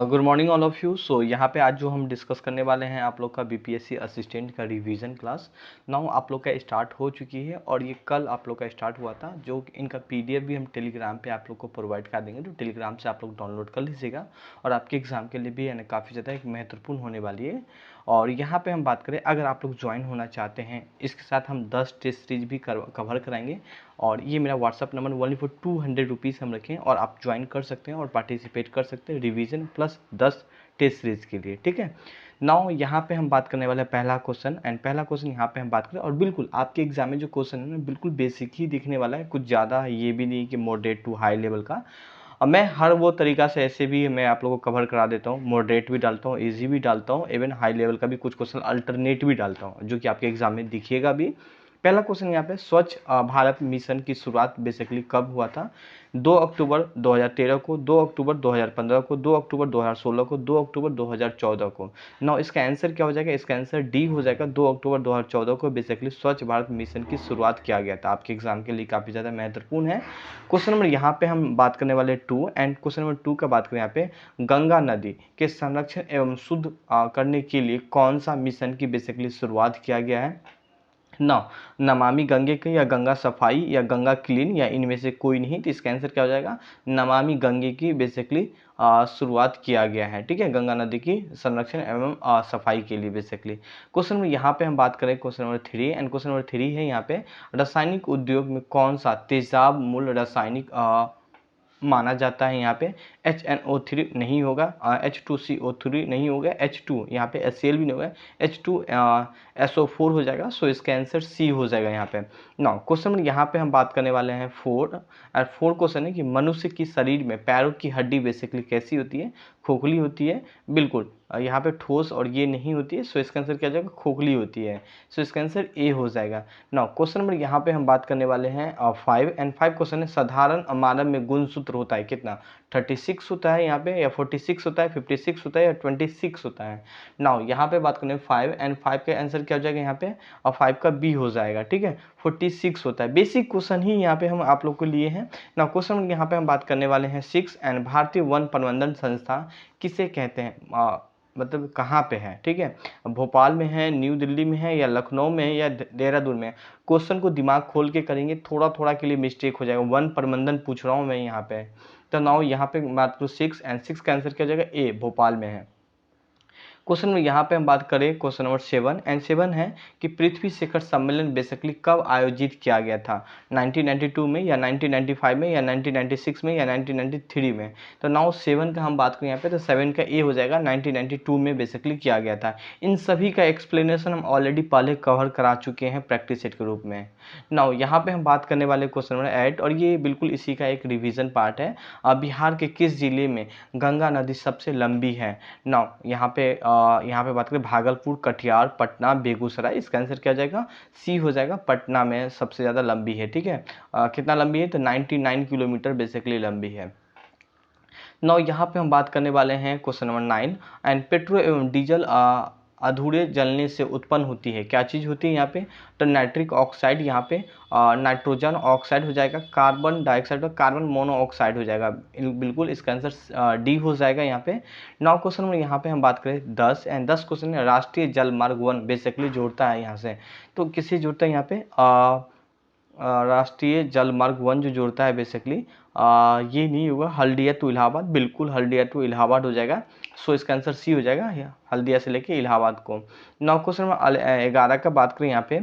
Good morning all of you. So यहाँ पे आज जो हम डिस्कस करने वाले हैं आप लोग का बीपीएससी असिस्टेंट का रिवीजन क्लास नाउ आप लोग का स्टार्ट हो चुकी है और ये कल आप लोग का स्टार्ट हुआ था। जो इनका पीडीएफ भी हम टेलीग्राम पे आप लोग को प्रोवाइड कर देंगे, तो टेलीग्राम से आप लोग डाउनलोड कर लीजिएगा और आपके एग्ज़ाम के लिए भी यानी काफ़ी ज़्यादा एक महत्वपूर्ण होने वाली है। और यहाँ पे हम बात करें, अगर आप लोग ज्वाइन होना चाहते हैं, इसके साथ हम 10 टेस्ट सीरीज भी कवर कराएंगे और ये मेरा WhatsApp number only for 200 rupees हम रखें और आप ज्वाइन कर सकते हैं और पार्टिसिपेट कर सकते हैं रिवीजन प्लस 10 टेस्ट सीरीज के लिए। ठीक है, नाउ यहाँ पे हम बात करने वाले हैं पहला क्वेश्चन। एंड पहला क्वेश्चन यहाँ पे हम बात करें और बिल्कुल आपके एग्जाम में जो क्वेश्चन है ना, बिल्कुल बेसिक ही दिखने वाला है, कुछ ज़्यादा ये भी नहीं कि मॉडरेट टू हाई लेवल का। अब मैं हर वो तरीका से ऐसे भी मैं आप लोगों को कवर करा देता हूँ, मॉडरेट भी डालता हूँ, इजी भी डालता हूँ, इवन हाई लेवल का भी कुछ क्वेश्चन अल्टरनेट भी डालता हूँ जो कि आपके एग्जाम में दिखिएगा भी। पहला क्वेश्चन यहाँ पे, स्वच्छ भारत मिशन की शुरुआत बेसिकली कब हुआ था? 2 अक्टूबर 2013 को, 2 अक्टूबर 2015 को, 2 अक्टूबर 2016 को, 2 अक्टूबर 2014 को। नाउ इसका आंसर क्या हो जाएगा? इसका आंसर डी हो जाएगा। 2 अक्टूबर 2014 को बेसिकली स्वच्छ भारत मिशन की शुरुआत किया गया था। आपके एग्जाम के लिए काफ़ी ज़्यादा महत्वपूर्ण है। क्वेश्चन नंबर यहाँ पे हम बात करने वाले 2 एंड क्वेश्चन नंबर 2 का बात करें यहाँ पे, गंगा नदी के संरक्षण एवं शुद्ध करने के लिए कौन सा मिशन की बेसिकली शुरुआत किया गया है? ना नमामि गंगे की, या गंगा सफाई, या गंगा क्लीन, या इनमें से कोई नहीं। तो इसका आंसर क्या हो जाएगा? नमामि गंगे की बेसिकली शुरुआत किया गया है। ठीक है, गंगा नदी की संरक्षण एवं सफाई के लिए बेसिकली। क्वेश्चन में यहाँ पे हम बात करें question number 3 and question number 3 है यहाँ पे, रासायनिक उद्योग में कौन सा तेजाब मूल रासायनिक माना जाता है? यहाँ पे HNO3 नहीं होगा, H2CO3 नहीं होगा, H2 यहाँ पे HCl भी नहीं होगा, H2SO4 हो जाएगा। सो इसका आंसर सी हो जाएगा यहाँ पे। नाउ क्वेश्चन यहाँ पे हम बात करने वाले हैं 4 और 4 क्वेश्चन है कि मनुष्य की शरीर में पैरों की हड्डी बेसिकली कैसी होती है? खोखली होती है, बिल्कुल यहाँ पे ठोस और ये नहीं होती है। सो इसका आंसर क्या हो जाएगा? खोखली होती है। सो इसका आंसर ए हो जाएगा। नाउ क्वेश्चन नंबर यहाँ पे हम बात करने वाले हैं 5 एंड 5 क्वेश्चन है, साधारण मानव में गुणसूत्र होता है कितना? 36 होता है यहाँ पे, या 46 होता है, 56 होता है, या 26 होता है? नाउ यहाँ पे बात करें 5 एंड 5 का आंसर क्या हो जाएगा यहाँ पे? और 5 का बी हो जाएगा। ठीक है, 46 होता है। बेसिक क्वेश्चन ही यहाँ पे हम आप लोग को लिए हैं। नाउ क्वेश्चन यहाँ पे हम बात करने वाले हैं 6 एंड भारतीय वन प्रबंधन संस्था किसे कहते हैं? मतलब कहाँ पे है? ठीक है, भोपाल में है, न्यू दिल्ली में है, या लखनऊ में है, या देहरादून में है? क्वेश्चन को दिमाग खोल के करेंगे, थोड़ा थोड़ा के लिए मिस्टेक हो जाएगा। वन प्रबंधन पूछ रहा हूँ मैं यहाँ पे। तो नाउ यहाँ पे बात करूँ 6 एंड 6 का आंसर क्या हो जाएगा? ए, भोपाल में है। क्वेश्चन में यहाँ पे हम बात करें क्वेश्चन नंबर 7 एंड 7 है कि पृथ्वी शिखर सम्मेलन बेसिकली कब आयोजित किया गया था? 1992 में, या 1995 में, या 1996 में, या 1993 में? तो नाउ 7 का हम बात करें यहाँ पे, तो 7 का ए हो जाएगा। 1992 में बेसिकली किया गया था। इन सभी का एक्सप्लेनेशन हम ऑलरेडी पहले कवर करा चुके हैं प्रैक्टिस सेट के रूप में। नाउ यहाँ पे हम बात करने वाले क्वेश्चन नंबर 8 और ये बिल्कुल इसी का एक रिविजन पार्ट है। बिहार के किस जिले में गंगा नदी सबसे लंबी है? नाउ यहाँ पे बात करें भागलपुर, कटिहार, पटना, बेगूसराय। इसका आंसर क्या हो जाएगा? सी हो जाएगा। पटना में सबसे ज़्यादा लंबी है। ठीक है, कितना लंबी है? तो 99 किलोमीटर बेसिकली लंबी है। नाउ यहाँ पे हम बात करने वाले हैं क्वेश्चन नंबर 9 एंड पेट्रोल एवं डीजल अधूरे जलने से उत्पन्न होती है, क्या चीज़ होती है यहाँ पे? तो नाइट्रिक ऑक्साइड, यहाँ पे नाइट्रोजन ऑक्साइड हो जाएगा, कार्बन डाइऑक्साइड और कार्बन मोनोऑक्साइड हो जाएगा। बिल्कुल इसका आंसर डी हो जाएगा यहाँ पे। नाउ क्वेश्चन में यहाँ पे हम बात करें 10 एंड 10 क्वेश्चन है, राष्ट्रीय जल मार्ग 1 बेसिकली जोड़ता है यहाँ से, तो किसे जोड़ता है यहाँ पे? राष्ट्रीय जल मार्ग 1 जो जोड़ता है बेसिकली ये नहीं होगा, हल्दिया टू इलाहाबाद, बिल्कुल हल्दिया टू इलाहाबाद हो जाएगा। सो इसका आंसर सी हो जाएगा, हल्दिया से लेके इलाहाबाद को। नाउ क्वेश्चन नंबर 11 का बात करें यहाँ पे,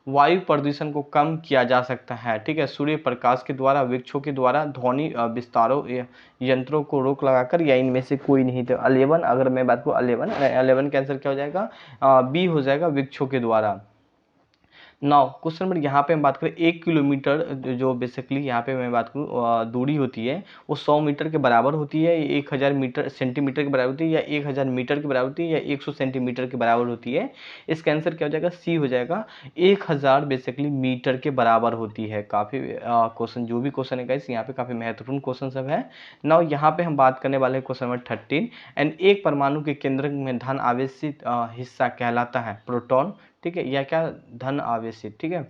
वायु प्रदूषण को कम किया जा सकता है, ठीक है, सूर्य प्रकाश के द्वारा, वृक्षों के द्वारा, ध्वनि विस्तारों यंत्रों को रोक लगाकर, या इनमें से कोई नहीं। तो 11 अगर मैं बात करूँ 11 का आंसर क्या हो जाएगा? बी हो जाएगा, वृक्षों के द्वारा। नाउ क्वेश्चन नंबर यहाँ पे हम बात करें 1 किलोमीटर जो बेसिकली यहाँ पे मैं बात करूँ दूरी होती है वो 100 मीटर के बराबर होती है, 1000 मीटर सेंटीमीटर के बराबर होती है, या 1000 मीटर के बराबर होती है, या 100 सेंटीमीटर के बराबर होती है? इसका आंसर क्या हो जाएगा? सी हो जाएगा, 1000 बेसिकली मीटर के बराबर होती है। काफ़ी क्वेश्चन जो भी क्वेश्चन है गाइस यहाँ पे काफ़ी महत्वपूर्ण क्वेश्चन सब है। नाउ यहाँ पे हम बात करने वाले हैं क्वेश्चन नंबर 13 एंड एक परमाणु के केंद्र में धन आवेशित हिस्सा कहलाता है प्रोटॉन, ठीक है, या क्या? धन आवेशित, ठीक है,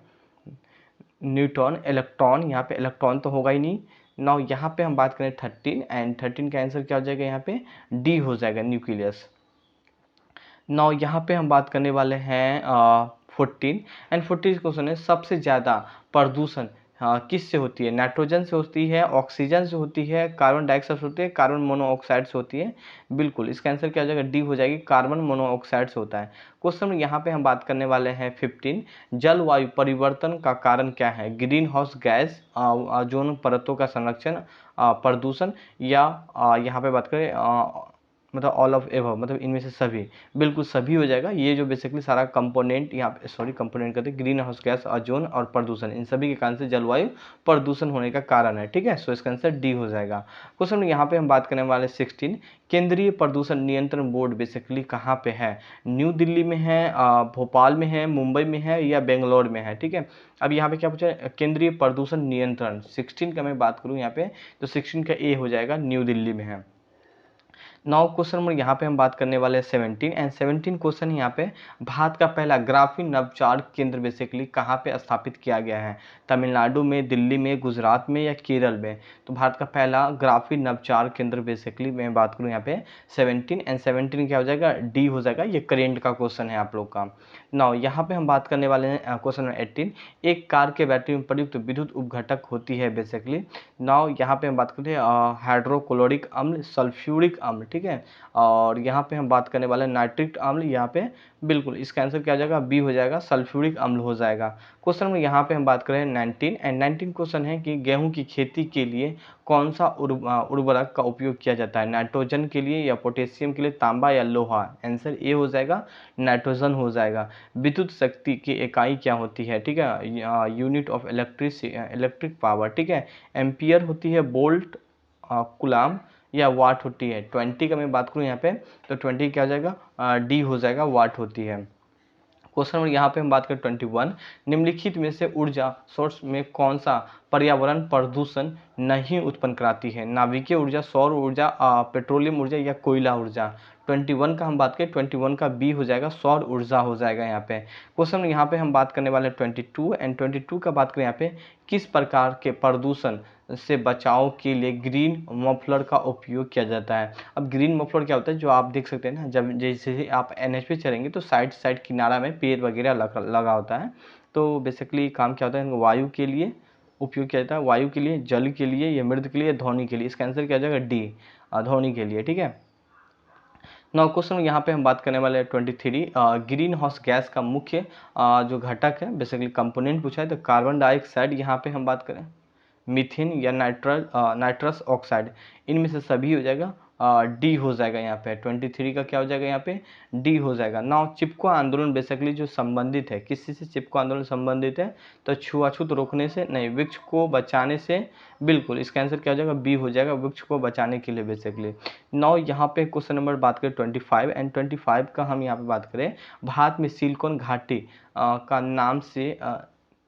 न्यूट्रॉन, इलेक्ट्रॉन, यहाँ पे इलेक्ट्रॉन तो होगा ही नहीं, नाउ यहाँ पे हम बात करें 13, एंड 13 का आंसर क्या हो जाएगा यहाँ पे, डी हो जाएगा, न्यूक्लियस। नाउ यहाँ पे हम बात करने वाले हैं 14, एंड 14 क्वेश्चन है, सबसे ज़्यादा प्रदूषण किस से होती है, नाइट्रोजन से होती है, ऑक्सीजन से होती है, कार्बन डाइऑक्साइड से होती है, कार्बन मोनोऑक्साइड से होती है। बिल्कुल इसका आंसर क्या हो जाएगा, डी हो जाएगी, कार्बन मोनोऑक्साइड से होता है। क्वेश्चन यहाँ पे हम बात करने वाले हैं 15, जलवायु परिवर्तन का कारण क्या है, ग्रीन हाउस गैस, ओजोन परतों का संरक्षण, प्रदूषण, या यहाँ पे बात करें मतलब ऑल ऑफ एबव, मतलब इनमें से सभी। बिल्कुल सभी हो जाएगा, ये जो बेसिकली सारा कंपोनेंट यहाँ पे, सॉरी कंपोनेंट कहते हैं, ग्रीन हाउस गैस, ओजोन और प्रदूषण, इन सभी के कारण से जलवायु प्रदूषण होने का कारण है। ठीक है, सो इसका आंसर डी हो जाएगा। क्वेश्चन यहाँ पे हम बात करने वाले 16, केंद्रीय प्रदूषण नियंत्रण बोर्ड बेसिकली कहाँ पे है, न्यू दिल्ली में है, भोपाल में है, मुंबई में है, या बेंगलोर में है। ठीक है, अब यहाँ पे क्या पूछा है, केंद्रीय प्रदूषण नियंत्रण 16 का मैं बात करूँ यहाँ पे, तो 16 का ए हो जाएगा, न्यू दिल्ली में है। नाउ क्वेश्चन नंबर यहाँ पे हम बात करने वाले हैं 17, एंड 17 क्वेश्चन यहाँ पे, भारत का पहला ग्राफीन नवचार केंद्र बेसिकली कहाँ पे स्थापित किया गया है, तमिलनाडु में, दिल्ली में, गुजरात में, या केरल में। तो भारत का पहला ग्राफीन नवचार केंद्र बेसिकली मैं बात करूँ यहाँ पे 17, एंड 17 क्या हो जाएगा, डी हो जाएगा, ये करेंट का क्वेश्चन है आप लोग का। नाउ यहाँ पे हम बात करने वाले हैं क्वेश्चन नंबर 18, एक कार के बैटरी में प्रयुक्त विद्युत उपघटक होती है बेसिकली। नाउ यहाँ पे हम बात करते हैं हाइड्रोक्लोरिक अम्ल, सल्फ्यूरिक अम्ल। ठीक है, और यहाँ पे हम बात करने वाले हैं नाइट्रिक अम्ल, यहाँ पे बिल्कुल इसका आंसर क्या हो जाएगा, बी हो जाएगा, सल्फ्यूरिक अम्ल हो जाएगा। क्वेश्चन में यहाँ पे हम बात करें 19, एंड 19 क्वेश्चन है कि गेहूं की खेती के लिए कौन सा उर्वरक का उपयोग किया जाता है, नाइट्रोजन के लिए, या पोटेशियम के लिए, तांबा, या लोहा। आंसर ए हो जाएगा, नाइट्रोजन हो जाएगा। विद्युत शक्ति की इकाई क्या होती है, ठीक है, यूनिट ऑफ इलेक्ट्रिक पावर। ठीक है, एम्पियर होती है, बोल्ट, कुलाम, या वाट होती है। 20 का मैं बात करूँ यहाँ पे, तो 20 क्या हो जाएगा, डी हो जाएगा, वाट होती है। क्वेश्चन नंबर यहाँ पे हम बात करें 21, निम्नलिखित में से ऊर्जा सोर्स में कौन सा पर्यावरण प्रदूषण नहीं उत्पन्न कराती है, नाभिकीय ऊर्जा, सौर ऊर्जा, पेट्रोलियम ऊर्जा, या कोयला ऊर्जा। 21 का हम बात करें, 21 का बी हो जाएगा, सौर ऊर्जा हो जाएगा यहाँ पे। क्वेश्चन यहाँ पे हम बात करने वाले हैं 22, एंड 22 का बात करें यहाँ पे, किस प्रकार के प्रदूषण से बचाव के लिए ग्रीन मफलर का उपयोग किया जाता है। अब ग्रीन मफलर क्या होता है, जो आप देख सकते हैं ना, जब जैसे ही आप एनएच पे चलेंगे तो साइड साइड किनारा में पेड़ वगैरह लगा होता है। तो बेसिकली काम क्या होता है, वायु के लिए उपयोग किया जाता है, वायु के लिए, जल के लिए, या मृद के लिए, ध्वनि के लिए। इसका आंसर क्या हो जाएगा, डी, ध्वनि के लिए। ठीक है, नौ क्वेश्चन यहाँ पे हम बात करने वाले हैं 23, ग्रीन हाउस गैस का मुख्य जो घटक है बेसिकली कंपोनेंट पूछा है, तो कार्बन डाइऑक्साइड, यहाँ पे हम बात करें मीथेन, या नाइट्रस ऑक्साइड, इनमें से सभी हो जाएगा, डी हो जाएगा यहाँ पे। 23 का क्या हो जाएगा यहाँ पे, डी हो जाएगा। नाउ चिपको आंदोलन बेसिकली जो संबंधित है, किसी से चिपको आंदोलन संबंधित है, तो छुआछूत रोकने से नहीं, वृक्ष को बचाने से। बिल्कुल इसका आंसर क्या हो जाएगा, बी हो जाएगा, वृक्ष को बचाने के लिए बेसिकली। नाउ यहाँ पे क्वेश्चन नंबर बात करें 25, एंड 25 का हम यहाँ पे बात करें, भारत में सिलिकॉन घाटी का नाम से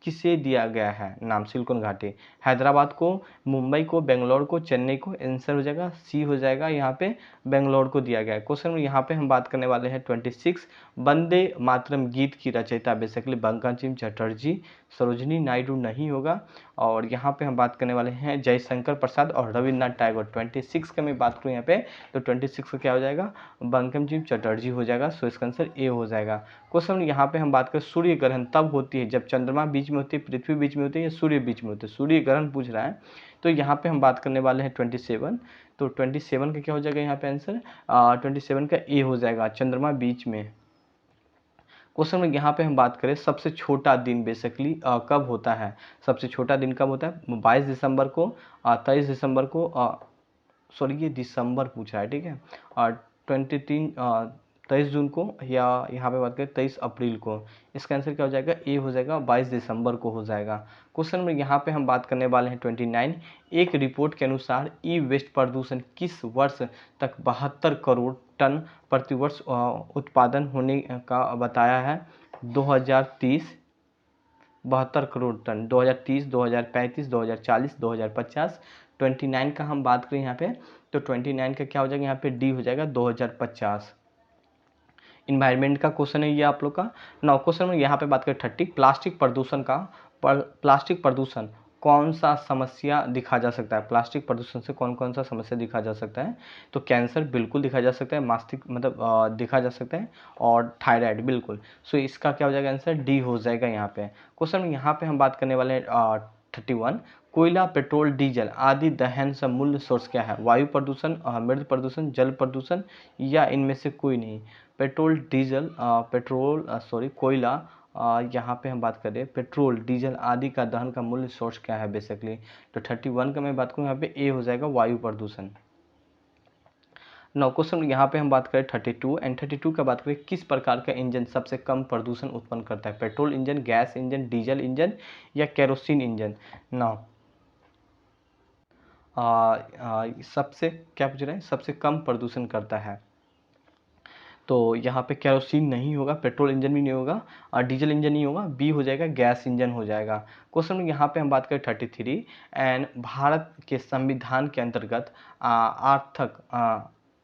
किसे दिया गया है नाम, सिलिकॉन घाटी, हैदराबाद को, मुंबई को, बेंगलोर को, चेन्नई को। आंसर हो जाएगा, सी हो जाएगा, यहाँ पे बेंगलोर को दिया गया है। क्वेश्चन में यहाँ पे हम बात करने वाले हैं 26, वंदे मातरम गीत की रचयिता बेसिकली बंकिम चटर्जी, सरोजनी नायडू नहीं होगा। और यहाँ पे हम बात करने वाले हैं जयशंकर प्रसाद और रविन्द्रनाथ टैगोर। 26 का मैं बात करूँ यहाँ पे, तो 26 का क्या हो जाएगा, बंकिम चटर्जी हो जाएगा। सो इसका आंसर ए हो जाएगा। क्वेश्चन यहाँ पे हम बात करें, सूर्य ग्रहण तब होती है जब चंद्रमा बीच में होती है, पृथ्वी बीच में होती है, या सूर्य बीच में होती है। सूर्य ग्रहण पूछ रहा है, तो यहाँ पे हम बात करने वाले हैं 27। तो 27 का क्या हो जाएगा यहाँ पे आंसर, 27 का ए हो जाएगा, चंद्रमा बीच में। क्वेश्चन में यहाँ पे हम बात करें, सबसे छोटा दिन बेसिकली कब होता है, सबसे छोटा दिन कब होता है, 22 दिसंबर को, 23 दिसंबर को, सॉरी ये दिसंबर पूछा है। ठीक है, और 23 जून को, या यहाँ पे बात करें 23 अप्रैल को। इसका आंसर क्या हो जाएगा, ए हो जाएगा, 22 दिसंबर को हो जाएगा। क्वेश्चन में यहाँ पे हम बात करने वाले हैं 29, एक रिपोर्ट के अनुसार ई वेस्ट प्रदूषण किस वर्ष तक 72 करोड़ टन प्रति वर्ष उत्पादन होने का बताया है, 2030 72 करोड़ टन, 2030, 2035, 2040, 2050। 29 का हम बात करें यहाँ पे, तो 29 का क्या हो जाएगा यहाँ पे, डी हो जाएगा, 2050। इन्वायरमेंट का क्वेश्चन है ये आप लोग का। नौ क्वेश्चन में यहाँ पे बात करें 30, प्लास्टिक प्रदूषण कौन सा समस्या दिखा जा सकता है, प्लास्टिक प्रदूषण से कौन कौन सा समस्या दिखा जा सकता है? तो कैंसर बिल्कुल दिखा जा सकता है, मास्तिक मतलब दिखा जा सकता है, और थायराइड बिल्कुल। सो इसका क्या हो जाएगा आंसर? डी हो जाएगा यहाँ पे। क्वेश्चन यहाँ पे हम बात करने वाले हैं 31, कोयला, पेट्रोल, डीजल आदि दहन से मूल सोर्स क्या है? वायु प्रदूषण, मृद प्रदूषण, जल प्रदूषण, या इनमें से कोई नहीं? पेट्रोल, डीजल, कोयला, यहाँ पे हम बात करें पेट्रोल, डीजल आदि का दहन का मूल सोर्स क्या है बेसिकली? तो 31 का मैं बात करूँ यहाँ पे ए हो जाएगा, वायु प्रदूषण। नौ क्वेश्चन यहाँ पे हम बात करें 32 एंड 32 का बात करें, किस प्रकार का इंजन सबसे कम प्रदूषण उत्पन्न करता है? Petrol engine, gas engine, diesel engine, या केरोसिन इंजन? नौ सबसे क्या पूछ रहे हैं? सबसे कम प्रदूषण करता है। तो यहाँ पे केरोसिन नहीं होगा, पेट्रोल इंजन भी नहीं होगा, और डीजल इंजन नहीं होगा, बी हो जाएगा, गैस इंजन हो जाएगा। क्वेश्चन यहाँ पे हम बात करें 33 एंड भारत के संविधान के अंतर्गत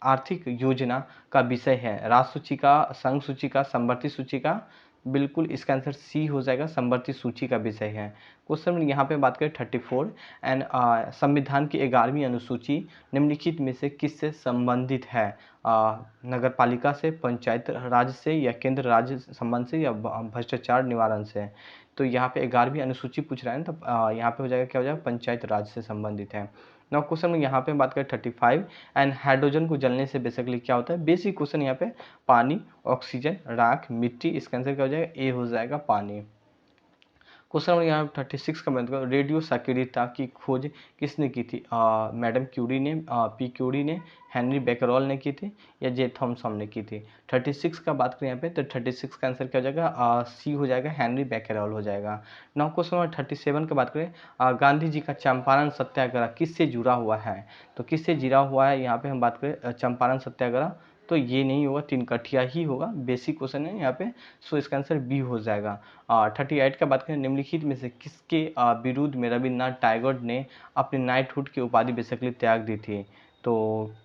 आर्थिक योजना का विषय है? राष्ट्र सूची का, संघ सूची का, समवर्ती सूची का? बिल्कुल इसका आंसर सी हो जाएगा, समवर्ती सूची का विषय है। क्वेश्चन यहाँ पे बात करें 34 एंड संविधान की 11वीं अनुसूची निम्नलिखित में से किससे संबंधित है? नगर पालिका से, पंचायत राज से, या केंद्र राज्य संबंध से, या भ्रष्टाचार निवारण से? तो यहाँ पे 11वीं अनुसूची पूछ रहा है ना, तो यहाँ पे हो जाएगा क्या हो जाएगा? पंचायत राज से संबंधित है। नाउ क्वेश्चन में यहाँ पे बात करें 35 एंड हाइड्रोजन को जलने से बेसिकली क्या होता है? बेसिक क्वेश्चन यहाँ पे पानी, ऑक्सीजन, राख, मिट्टी, इसका आंसर क्या हो जाएगा? ए हो जाएगा, पानी। क्वेश्चन नंबर यहाँ 36 का बात करें, रेडियो सक्रियता की खोज किसने की थी? मैडम क्यूरी ने, पी क्यूरी ने, हेनरी बेकरॉल ने की थी, या जे थॉमसन ने की थी? 36 का बात करें यहाँ पे, तो 36 का आंसर क्या हो जाएगा? सी हो जाएगा, हेनरी बेकरॉल हो जाएगा। नाउ क्वेश्चन नंबर 37 का बात करें, गांधी जी का चंपारण सत्याग्रह किससे जुड़ा हुआ है? तो किससे जुड़ा हुआ है यहाँ पे हम बात करें चंपारण सत्याग्रह? तो ये नहीं होगा, तीन कठिया ही होगा, बेसिक क्वेश्चन है यहाँ पे। सो इसका आंसर बी हो जाएगा। 38 का बात करें, निम्नलिखित में से किसके विरुद्ध में रविन्द्रनाथ टैगोर ने अपनी नाइटहुड की उपाधि बेसिकली त्याग दी थी? तो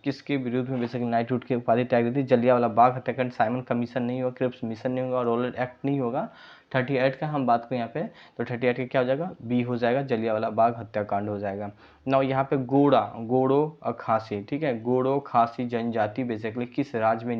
किसके विरुद्ध में बेसिकली नाइटहुड की उपाधि त्याग दी थी? जलियांवाला बाग हत्याकांड, साइमन कमीशन नहीं होगा, क्रिप्स मिशन नहीं होगा, और रोलर एक्ट नहीं होगा। 38 का हम बात करें यहाँ पे, तो 38 का क्या हो जाएगा? बी हो जाएगा, जलियांवाला बाग हत्याकांड हो जाएगा। ना यहाँ पे गोड़ो और खासी, ठीक है, गोड़ो खासी जनजाति बेसिकली किस राज्य में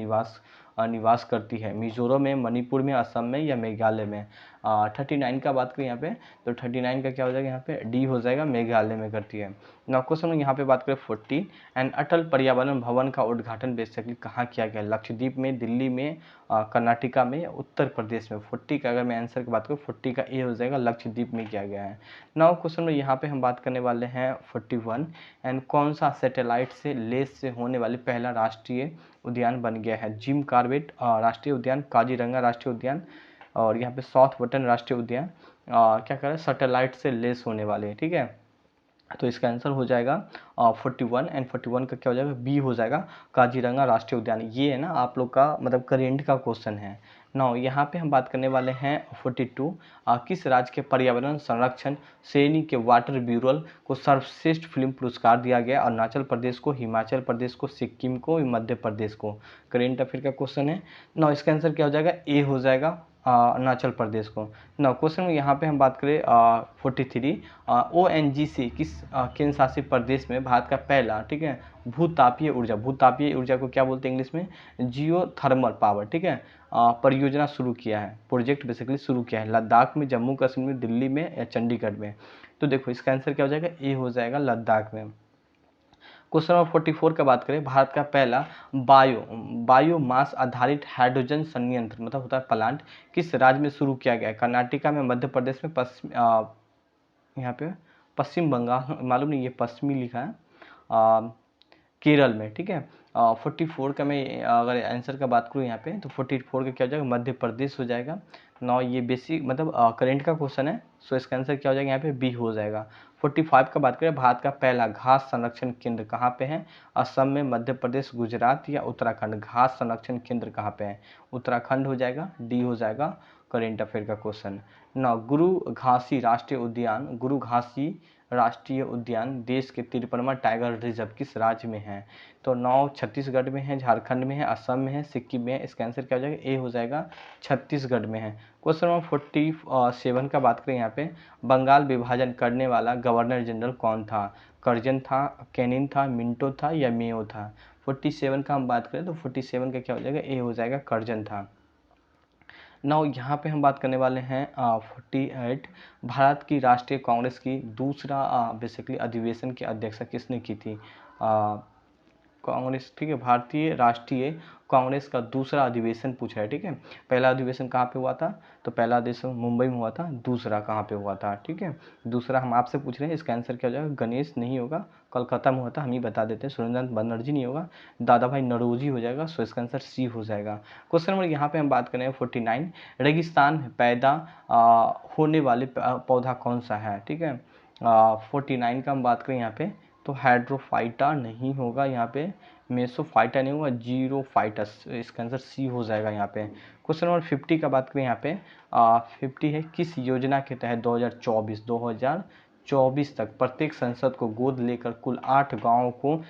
निवास करती है? मिजोरम में, मणिपुर में, असम में, या मेघालय में? 39 का बात करें यहाँ पे, तो 39 का क्या हो जाएगा यहाँ पे? डी हो जाएगा, मेघालय में करती है। नाउ क्वेश्चन यहाँ पे बात करें 40 एंड अटल पर्यावरण भवन का उद्घाटन बेसिकली कहाँ किया गया? लक्षद्वीप में, दिल्ली में, कर्नाटका में, या उत्तर प्रदेश में? 40 का अगर मैं आंसर की बात करूँ, 40 का ए हो जाएगा, लक्षद्वीप में किया गया है। नाउ क्वेश्चन में यहाँ पे हम बात करने वाले हैं 41 एंड कौन सा सैटेलाइट से लेस से होने वाले पहला राष्ट्रीय उद्यान बन गया है? जिम कॉर्बेट राष्ट्रीय उद्यान, काजीरंगा राष्ट्रीय उद्यान, और यहाँ पे साउथ बटन राष्ट्रीय उद्यान, क्या करें? सैटेलाइट से लेस होने वाले, ठीक है। तो इसका आंसर हो जाएगा 41 एंड 41 का क्या हो जाएगा? बी हो जाएगा, काजीरंगा राष्ट्रीय उद्यान। ये है ना आप लोग का मतलब करेंट का क्वेश्चन है। नाउ यहाँ पे हम बात करने वाले हैं 42 किस राज्य के पर्यावरण संरक्षण श्रेणी के वाटर ब्यूरो को सर्वश्रेष्ठ फिल्म पुरस्कार दिया गया? अरुणाचल प्रदेश को, हिमाचल प्रदेश को, सिक्किम को, मध्य प्रदेश को? करेंट अफेयर का क्वेश्चन है। नाउ इसका आंसर क्या हो जाएगा? ए हो जाएगा, अरुणाचल प्रदेश को। नाउ क्वेश्चन में यहाँ पे हम बात करें 43 ONGC किस केंद्र शासित प्रदेश में भारत का पहला, ठीक है, भूतापीय ऊर्जा को क्या बोलते हैं इंग्लिश में? जियो थर्मल पावर, ठीक है, परियोजना शुरू किया है, प्रोजेक्ट बेसिकली शुरू किया है? लद्दाख में, जम्मू कश्मीर में, दिल्ली में, या चंडीगढ़ में? तो देखो इसका आंसर क्या हो जाएगा? ए हो जाएगा, लद्दाख में। क्वेश्चन नंबर 44 का बात करें, भारत का पहला बायोमास आधारित हाइड्रोजन संयंत्र मतलब होता है प्लांट किस राज्य में शुरू किया गया है? कर्नाटका में, मध्य प्रदेश में, यहाँ पे पश्चिम बंगाल, मालूम नहीं ये पश्चिमी लिखा है, केरल में, ठीक है। 44 का मैं अगर आंसर का बात करूँ यहाँ पे, तो 44 का क्या हो जाएगा? मध्य प्रदेश हो जाएगा। नौ ये बेसिक मतलब करंट का क्वेश्चन है, सो इसका आंसर क्या हो जाएगा यहाँ पे? बी हो जाएगा। 45 का बात करें, भारत का पहला घास संरक्षण केंद्र कहाँ पे है? असम में, मध्य प्रदेश, गुजरात, या उत्तराखंड? घास संरक्षण केंद्र कहाँ पे है? उत्तराखंड हो जाएगा, डी हो जाएगा करेंट अफेयर का क्वेश्चन। ना गुरु घासी राष्ट्रीय उद्यान, गुरु घासी राष्ट्रीय उद्यान देश के 53वां टाइगर रिजर्व किस राज्य में है? तो 9 छत्तीसगढ़ में है, झारखंड में है, असम में है, सिक्किम में है। इसका आंसर क्या हो जाएगा? ए हो जाएगा, छत्तीसगढ़ में है। क्वेश्चन नंबर 47 का बात करें यहाँ पे, बंगाल विभाजन करने वाला गवर्नर जनरल कौन था? कर्जन था, कैनिन था, मिंटो था या मेयो था? 47 का हम बात करें तो 47 का क्या हो जाएगा? ए हो जाएगा, कर्जन था। नाउ यहाँ पे हम बात करने वाले हैं 48, भारत की राष्ट्रीय कांग्रेस की दूसरा बेसिकली अधिवेशन की अध्यक्षता किसने की थी? कांग्रेस, ठीक है, भारतीय राष्ट्रीय कांग्रेस का दूसरा अधिवेशन पूछा है, ठीक है। पहला अधिवेशन कहाँ पे हुआ था? तो पहला अधिवेशन मुंबई में हुआ था। दूसरा कहाँ पे हुआ था? ठीक है, दूसरा हम आपसे पूछ रहे हैं, इसका आंसर क्या हो जाएगा? गणेश नहीं होगा, कोलकाता में हुआ था, हम ही बता देते हैं। सुरेंद्रनाथ बनर्जी नहीं होगा, दादा भाई नौरोजी हो जाएगा। सो इसका आंसर सी हो जाएगा। क्वेश्चन नंबर यहाँ पे हम बात करें 49, रेगिस्तान में पैदा होने वाले पौधा कौन सा है? ठीक है, 49 का हम बात करें यहाँ पे तो हाइड्रोफाइटा नहीं होगा, यहाँ पे मेसोफाइटा नहीं होगा, जीरोफाइटस। इसका आंसर सी हो जाएगा यहाँ पे। क्वेश्चन नंबर 50 का बात करें यहाँ पे 50 है, किस योजना के तहत 2024 तक प्रत्येक संसद को गोद लेकर कुल 8 गाँवों को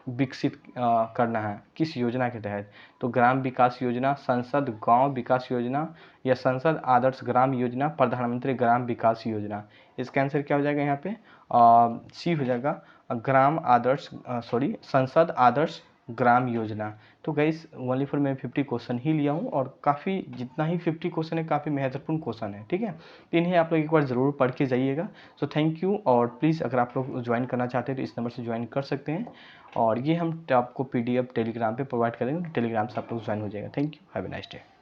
विकसित करना है? किस योजना के तहत? तो ग्राम विकास योजना, संसद गांव विकास योजना या संसद आदर्श ग्राम योजना, प्रधानमंत्री ग्राम विकास योजना? इसका आंसर क्या हो जाएगा यहाँ पे? सी हो जाएगा, ग्राम आदर्श संसद आदर्श ग्राम योजना। तो गाइस ओनली फॉर मैं 50 क्वेश्चन ही लिया हूँ और काफ़ी जितना ही 50 क्वेश्चन है काफ़ी महत्वपूर्ण क्वेश्चन है, ठीक है। तो इन्हें आप लोग एक बार ज़रूर पढ़ के जाइएगा। सो थैंक यू, और प्लीज़ अगर आप लोग ज्वाइन करना चाहते हैं तो इस नंबर से ज्वाइन कर सकते हैं, और ये हम आपको PDF टेलीग्राम पे प्रोवाइड करेंगे, तो टेलीग्राम से आप लोग ज्वाइन हो जाएगा। Thank you, have a nice day.